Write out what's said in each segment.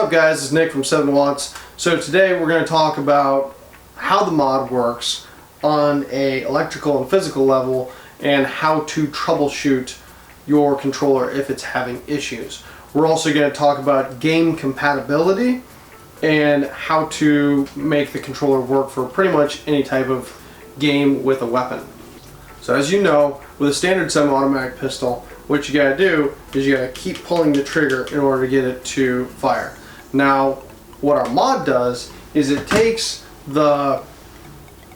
up, guys? It's Nick from 7 Watts. So today we're going to talk about how the mod works on a electrical and physical level and how to troubleshoot your controller if it's having issues. We're also going to talk about game compatibility and how to make the controller work for pretty much any type of game with a weapon. So as you know, with a standard semi-automatic pistol, what you gotta do is you gotta keep pulling the trigger in order to get it to fire. Now, what our mod does is it takes the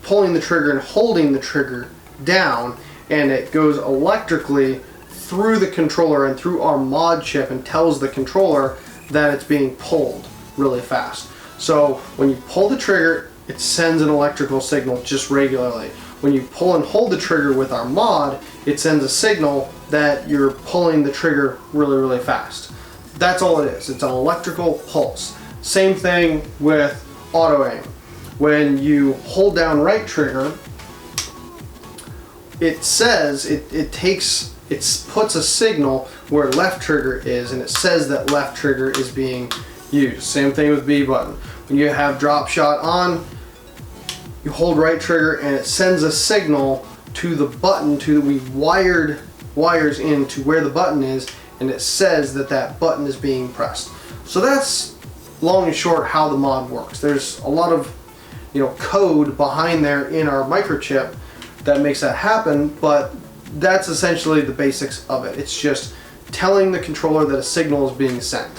pulling the trigger and holding the trigger down, and it goes electrically through the controller and through our mod chip and tells the controller that it's being pulled really fast. So when you pull the trigger, it sends an electrical signal just regularly. When you pull and hold the trigger with our mod, it sends a signal that you're pulling the trigger really, really fast. That's all it is. It's an electrical pulse. Same thing with auto aim. When you hold down right trigger, it says, it puts a signal where left trigger is, and it says that left trigger is being used. Same thing with B button. When you have drop shot on, you hold right trigger and it sends a signal to the button, we wired wires into where the button is, and it says that that button is being pressed. So that's long and short how the mod works. There's a lot of code behind there in our microchip that makes that happen, but that's essentially the basics of it. It's just telling the controller that a signal is being sent.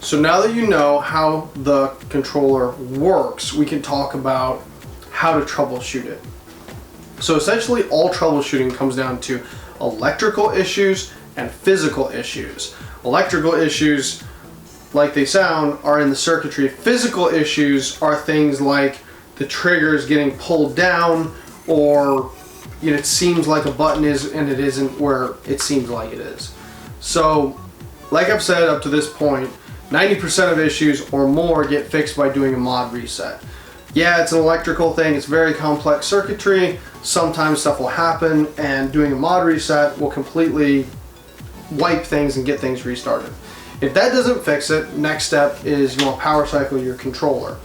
So now that you know how the controller works, we can talk about how to troubleshoot it. So essentially all troubleshooting comes down to electrical issues and physical issues. Electrical issues, like they sound, are in the circuitry. Physical issues are things like the trigger is getting pulled down, or it seems like a button is and it isn't where it seems like it is. So like I've said up to this point, 90% of issues or more get fixed by doing a mod reset. Yeah, it's an electrical thing, it's very complex circuitry, sometimes stuff will happen, and doing a mod reset will completely wipe things and get things restarted. If that doesn't fix it, next step is you want to power cycle your controller.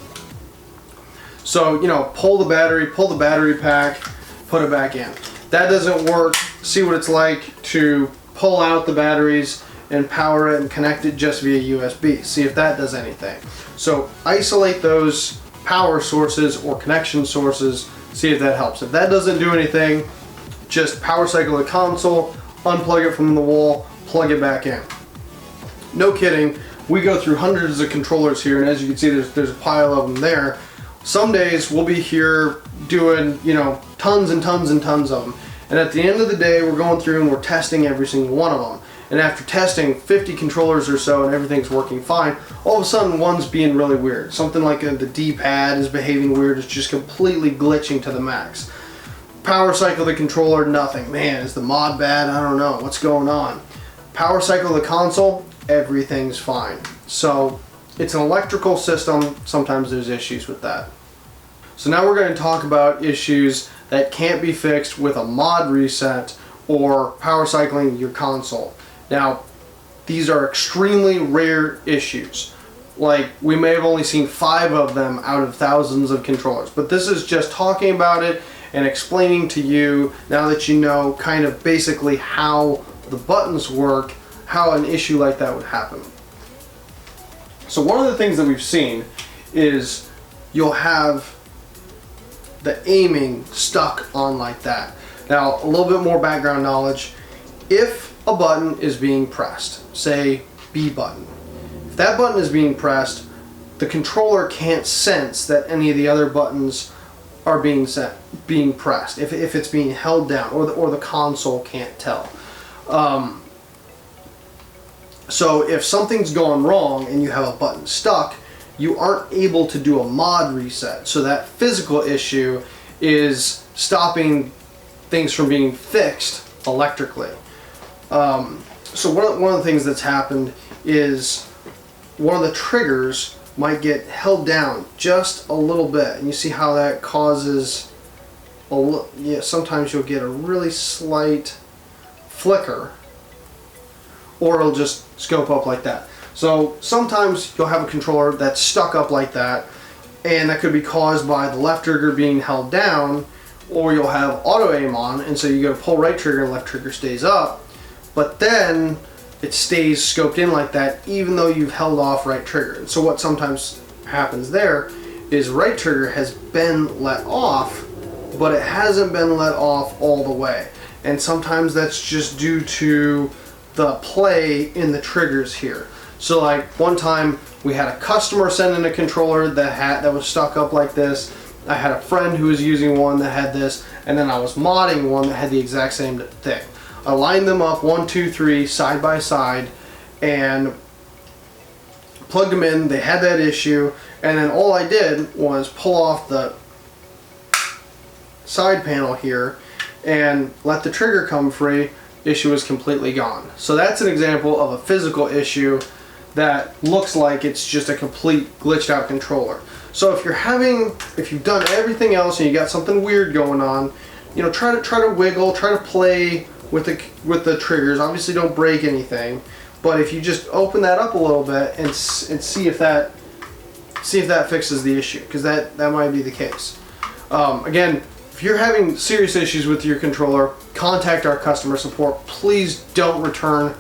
So, pull the battery pack, put it back in. That doesn't work, see what it's like to pull out the batteries and power it and connect it just via USB. See if that does anything. So isolate those power sources or connection sources, see if that helps. If that doesn't do anything, just power cycle the console, unplug it from the wall, plug it back in. No kidding, we go through hundreds of controllers here, and as you can see, there's a pile of them there. Some days we'll be here doing tons and tons and tons of them, and at the end of the day we're going through and we're testing every single one of them. And after testing 50 controllers or so and everything's working fine, all of a sudden one's being really weird. Something like the D-pad is behaving weird, it's just completely glitching to the max. Power cycle the controller, nothing. Man, is the mod bad? I don't know. What's going on? Power cycle the console, everything's fine. So it's an electrical system, sometimes there's issues with that. So now we're going to talk about issues that can't be fixed with a mod reset or power cycling your console. Now, these are extremely rare issues. Like, we may have only seen 5 of them out of thousands of controllers, but this is just talking about it and explaining to you, now that you know kind of basically how the buttons work, how an issue like that would happen. So one of the things that we've seen is you'll have the aiming stuck on like that. Now, a little bit more background knowledge. If a button is being pressed, say B button, if that button is being pressed, the controller can't sense that any of the other buttons are being pressed, if it's being held down, or the console can't tell. So if something's gone wrong and you have a button stuck, you aren't able to do a mod reset. So that physical issue is stopping things from being fixed electrically. So one of the things that's happened is one of the triggers might get held down just a little bit, and you see how that causes sometimes you'll get a really slight flicker, or it'll just scope up like that. So sometimes you'll have a controller that's stuck up like that, and that could be caused by the left trigger being held down, or you'll have auto aim on, and so you go to pull right trigger and left trigger stays up, but then it stays scoped in like that even though you've held off right trigger. And so what sometimes happens there is right trigger has been let off, but it hasn't been let off all the way. And sometimes that's just due to the play in the triggers here. So like one time we had a customer send in a controller that was stuck up like this. I had a friend who was using one that had this, and then I was modding one that had the exact same thing. I lined them up 1, 2, 3 side by side and plugged them in. They had that issue, and then all I did was pull off the side panel here and let the trigger come free. Issue is completely gone. So that's an example of a physical issue that looks like it's just a complete glitched out controller. So if you've done everything else and you got something weird going on, you know, try to wiggle, try to play with the triggers. Obviously don't break anything, but if you just open that up a little bit and see if that fixes the issue, because that might be the case. Again, if you're having serious issues with your controller, contact our customer support. Please don't return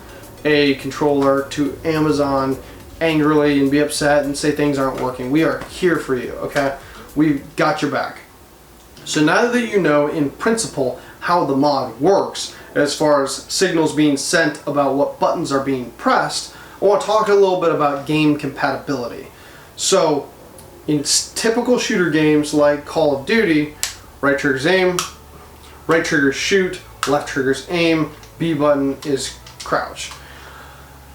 a controller to Amazon angrily and be upset and say things aren't working. We are here for you, okay? We've got your back. So now that you know in principle how the mod works as far as signals being sent about what buttons are being pressed, I want to talk a little bit about game compatibility. So in typical shooter games like Call of Duty, right trigger's aim, right trigger's shoot, left trigger's aim, B button is crouch.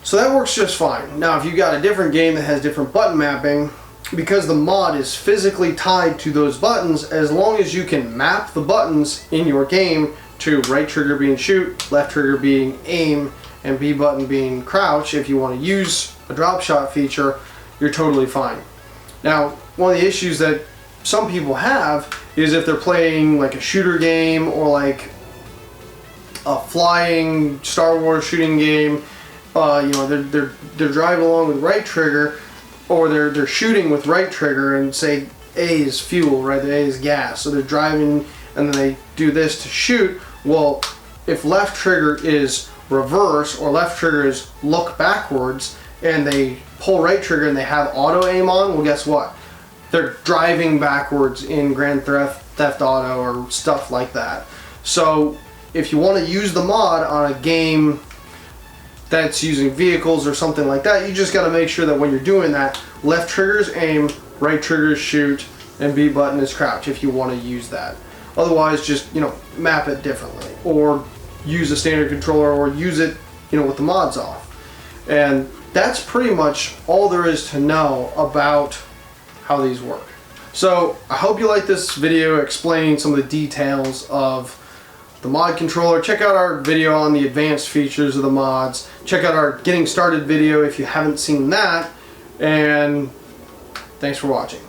So that works just fine. Now if you got a different game that has different button mapping, because the mod is physically tied to those buttons, as long as you can map the buttons in your game to right trigger being shoot, left trigger being aim, and B button being crouch, if you want to use a drop shot feature, you're totally fine. Now, one of the issues that some people have is if they're playing like a shooter game or like a flying Star Wars shooting game, you know, they're driving along with right trigger, or they're shooting with right trigger, and say A is fuel, right? The A is gas. So they're driving and then they do this to shoot. Well, if left trigger is reverse or left trigger is look backwards and they pull right trigger and they have auto aim on, well, guess what? They're driving backwards in Grand Theft Auto or stuff like that. So if you want to use the mod on a game that's using vehicles or something like that, you just got to make sure that when you're doing that, left trigger is aim, right trigger is shoot, and B button is crouch if you want to use that. Otherwise, just, you know, map it differently, or use a standard controller, or use it, you know, with the mods off. And that's pretty much all there is to know about how these work. So I hope you like this video explaining some of the details of the mod controller. Check out our video on the advanced features of the mods. Check out our getting started video if you haven't seen that. And thanks for watching.